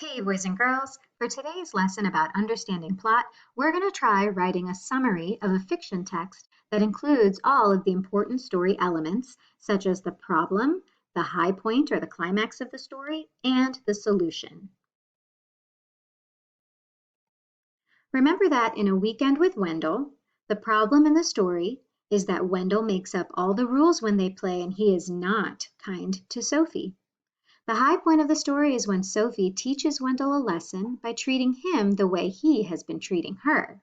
Hey, boys and girls. For today's lesson about understanding plot, we're going to try writing a summary of a fiction text that includes all of the important story elements, such as the problem, the high point or the climax of the story, and the solution. Remember that in A Weekend with Wendell, the problem in the story is that Wendell makes up all the rules when they play and he is not kind to Sophie. The high point of the story is when Sophie teaches Wendell a lesson by treating him the way he has been treating her.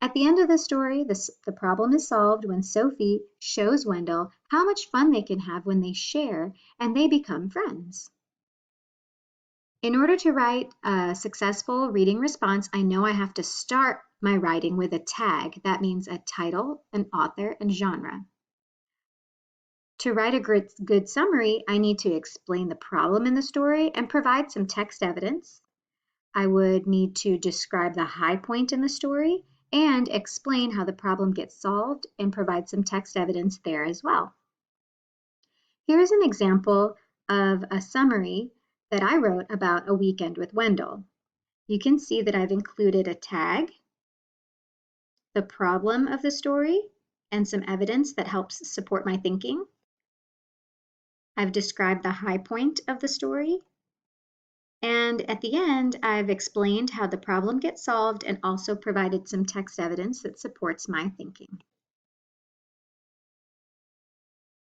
At the end of the story, the problem is solved when Sophie shows Wendell how much fun they can have when they share and they become friends. In order to write a successful reading response, I know I have to start my writing with a tag. That means a title, an author, and genre. To write a good summary, I need to explain the problem in the story and provide some text evidence. I would need to describe the high point in the story and explain how the problem gets solved and provide some text evidence there as well. Here is an example of a summary that I wrote about A Weekend with Wendell. You can see that I've included a tag, the problem of the story, and some evidence that helps support my thinking. I've described the high point of the story. And at the end, I've explained how the problem gets solved and also provided some text evidence that supports my thinking.